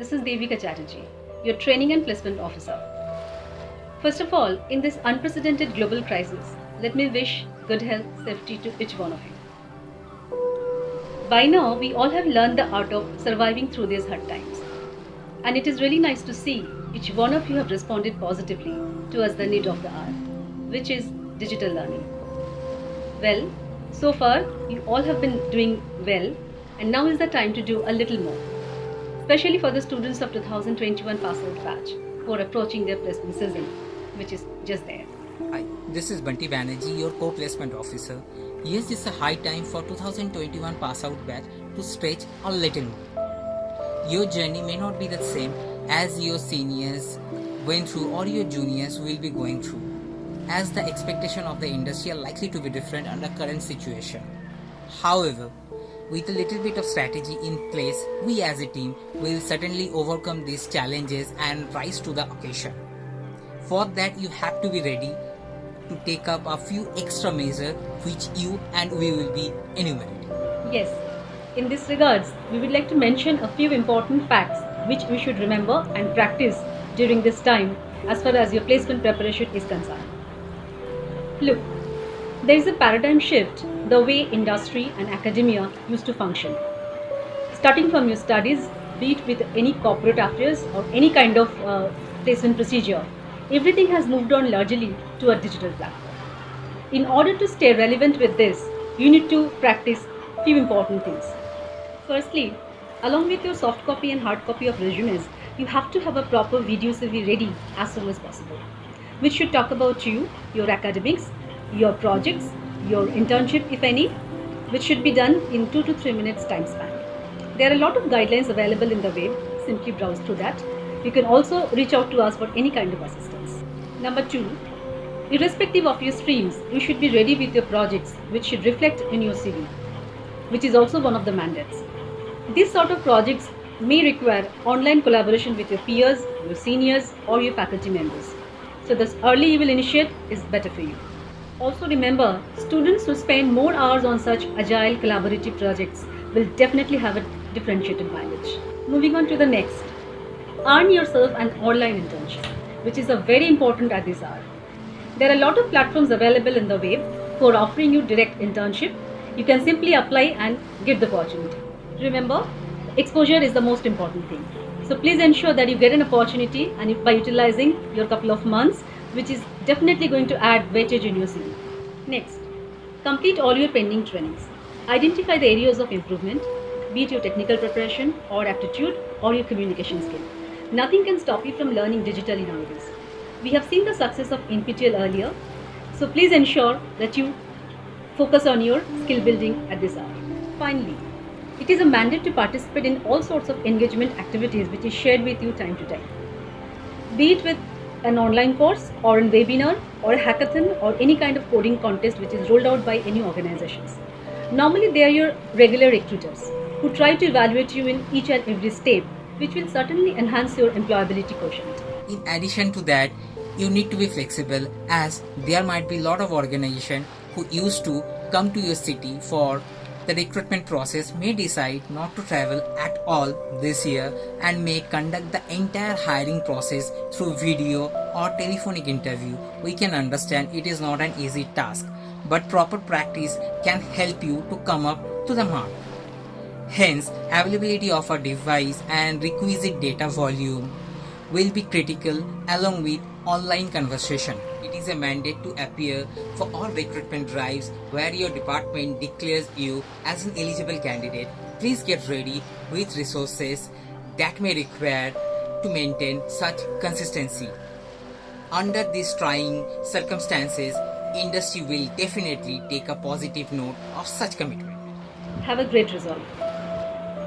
this is Devika Chatterjee, your Training and Placement Officer. First of all, in this unprecedented global crisis, let me wish good health, safety to each one of you. By now, we all have learned the art of surviving through these hard times. And it is really nice to see each one of you have responded positively towards the need of the hour, which is digital learning. Well, so far, you all have been doing well, and now is the time to do a little more, especially for the students of 2021 pass-out batch who are approaching their placement season, which is just there. Hi, this is Bunty Banerjee, your co-placement officer. Yes, it's a high time for 2021 pass-out batch to stretch a little more. Your journey may not be the same as your seniors went through or your juniors will be going through, as the expectation of the industry are likely to be different under current situation. However, with a little bit of strategy in place, we as a team will certainly overcome these challenges and rise to the occasion. For that, you have to be ready to take up a few extra measures which you and we will be enumerating. Yes, in this regards, we would like to mention a few important facts which we should remember and practice during this time as far as your placement preparation is concerned. Look, there is a paradigm shift the way industry and academia used to function. Starting from your studies, be it with any corporate affairs or any kind of placement procedure, everything has moved on largely to a digital platform. In order to stay relevant with this, you need to practice few important things. Firstly, along with your soft copy and hard copy of resumes, you have to have a proper video CV ready as soon as possible, which should talk about you, your academics, your projects, your internship if any, which should be done in 2 to 3 minutes time span. There are a lot of guidelines available in the web, simply browse through that. You can also reach out to us for any kind of assistance. Number 2, irrespective of your streams, you should be ready with your projects which should reflect in your CV, which is also one of the mandates. These sort of projects may require online collaboration with your peers, your seniors or your faculty members. So the early you will initiate is better for you. Also remember, students who spend more hours on such agile collaborative projects will definitely have a differentiated mileage. Moving on to the next. Earn yourself an online internship, which is a very important at this hour. There are a lot of platforms available in the web who are offering you direct internship. You can simply apply and get the opportunity. Remember, exposure is the most important thing. So please ensure that you get an opportunity and by utilizing your couple of months, which is definitely going to add weightage in your CV. Next, complete all your pending trainings. Identify the areas of improvement, be it your technical preparation or aptitude or your communication skill. Nothing can stop you from learning digitally nowadays. We have seen the success of NPTEL earlier, so please ensure that you focus on your skill building at this hour. Finally, it is a mandate to participate in all sorts of engagement activities which is shared with you time to time. Be it with an online course or a webinar or a hackathon or any kind of coding contest which is rolled out by any organizations. Normally they are your regular recruiters who try to evaluate you in each and every step, which will certainly enhance your employability quotient. In addition to that, you need to be flexible, as there might be a lot of organizations who used to come to your city for the recruitment process may decide not to travel at all this year and may conduct the entire hiring process through video or telephonic interview. We can understand it is not an easy task, but proper practice can help you to come up to the mark. Hence, availability of a device and requisite data volume will be critical along with online conversation. It is a mandate to appear for all recruitment drives where your department declares you as an eligible candidate. Please get ready with resources that may require to maintain such consistency. Under these trying circumstances, industry will definitely take a positive note of such commitment. Have a great resolve.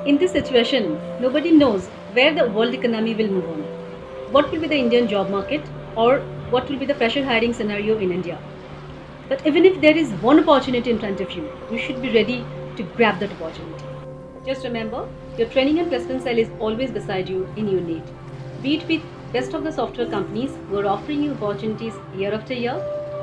In this situation, nobody knows where the world economy will move on. What will be the Indian job market or what will be the fresher hiring scenario in India. But even if there is one opportunity in front of you, you should be ready to grab that opportunity. Just remember, your training and placement cell is always beside you in your need. Be it with best of the software companies who are offering you opportunities year after year,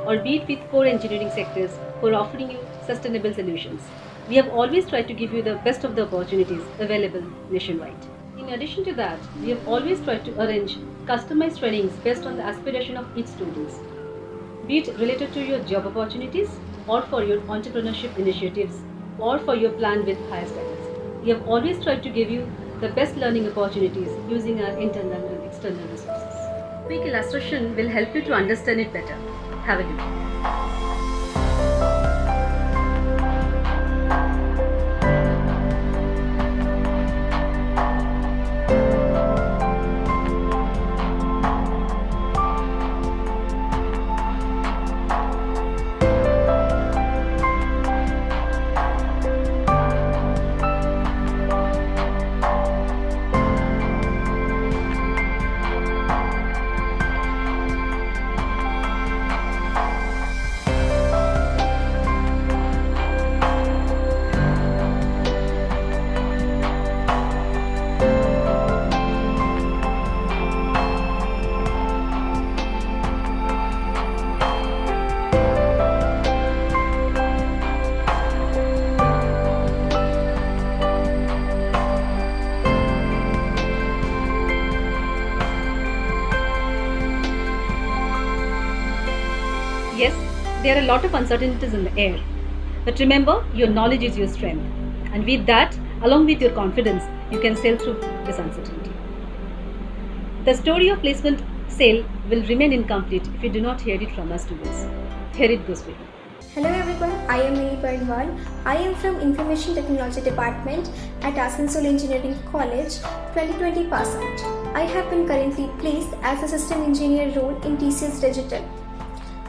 or be it with core engineering sectors who are offering you sustainable solutions. We have always tried to give you the best of the opportunities available nationwide. In In addition to that, we have always tried to arrange customized trainings based on the aspiration of each student, be it related to your job opportunities or for your entrepreneurship initiatives or for your plan with higher studies. We have always tried to give you the best learning opportunities using our internal and external resources. Quick illustration will help you to understand it better. Have a good one. Yes, there are a lot of uncertainties in the air. But remember, your knowledge is your strength. And with that, along with your confidence, you can sail through this uncertainty. The story of placement sale will remain incomplete if you do not hear it from our students. Here it goes for you. Hello everyone, I am Mini Parnwal. I am from Information Technology Department at Asansol Engineering College, 2020 pass out. I have been currently placed as a system engineer role in TCS Digital.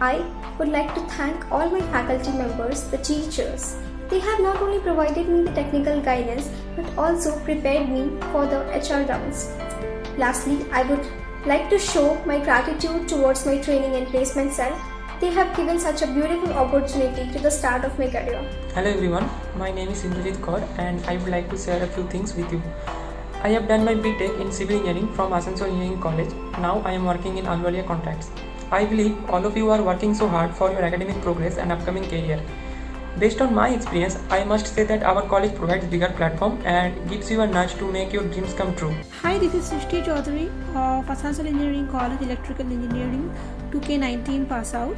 I would like to thank all my faculty members, the teachers. They have not only provided me the technical guidance but also prepared me for the HR rounds. Lastly, I would like to show my gratitude towards my training and placement cell. They have given such a beautiful opportunity to the start of my career. Hello everyone, my name is Indrajit Kaur and I would like to share a few things with you. I have done my BTech in Civil Engineering from Asansol Engineering College. Now I am working in Ahluwalia Contracts. I believe all of you are working so hard for your academic progress and upcoming career. Based on my experience, I must say that our college provides bigger platform and gives you a nudge to make your dreams come true. Hi, this is Srishti Chaudhary of Asansol Engineering College, Electrical Engineering, 2K19 pass out.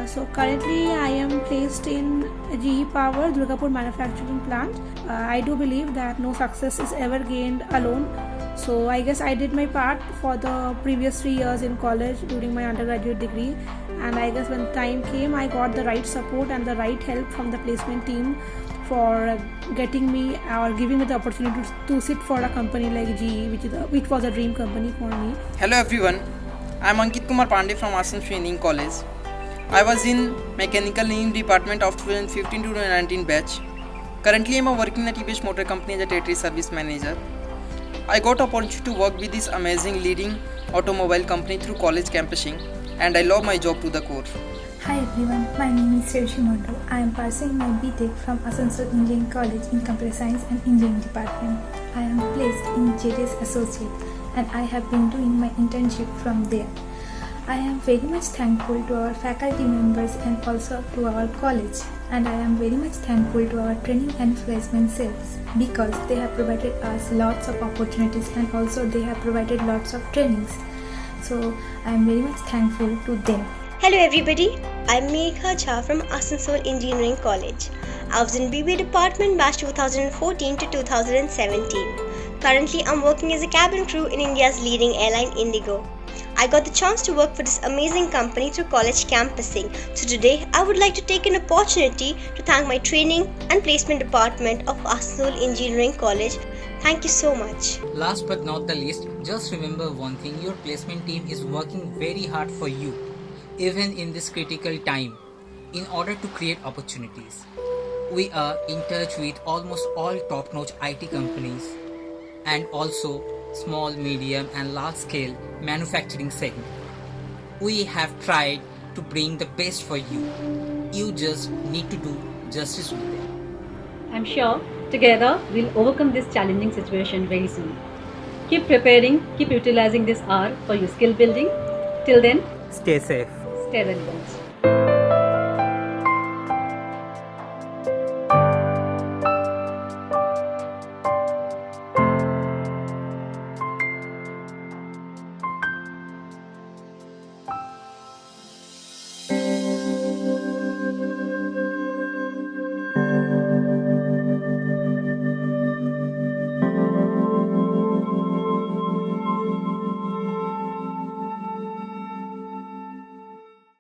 So currently I am placed in GE Power, Durgapur manufacturing plant. I do believe that no success is ever gained alone. So I guess I did my part for the previous 3 years in college during my undergraduate degree, and I guess when time came I got the right support and the right help from the placement team for getting me or giving me the opportunity to sit for a company like GE, which was a dream company for me. Hello everyone, I am Ankit Kumar Pandey from Asansol Engineering College. I was in Mechanical Engineering Department of 2015 to 2019 batch. Currently I am working at TVS Motor Company as a territory service manager. I got opportunity to work with this amazing leading automobile company through college campusing, and I love my job to the core. Hi everyone, my name is Sreshi Mondo. I am pursuing my BTech from Asansol Engineering College in Computer Science and Engineering Department. I am placed in JDS Associate and I have been doing my internship from there. I am very much thankful to our faculty members and also to our college, and I am very much thankful to our training and placement cells because they have provided us lots of opportunities and also they have provided lots of trainings. So I am very much thankful to them. Hello everybody, I am Megha Jha from Asansol Engineering College. I was in BBA department batch 2014 to 2017. Currently I am working as a cabin crew in India's leading airline Indigo. I got the chance to work for this amazing company through college campusing. So today I would like to take an opportunity to thank my training and placement department of Asansol Engineering College. Thank you so much. Last but not the least, just remember one thing, your placement team is working very hard for you, even in this critical time, in order to create opportunities. We are in touch with almost all top-notch IT companies and also small, medium and large scale manufacturing segment. We have tried to bring the best for you. You just need to do justice with them. I'm sure together we'll overcome this challenging situation very soon. Keep preparing, keep utilizing this hour for your skill building. Till then, Stay safe. stay relevant.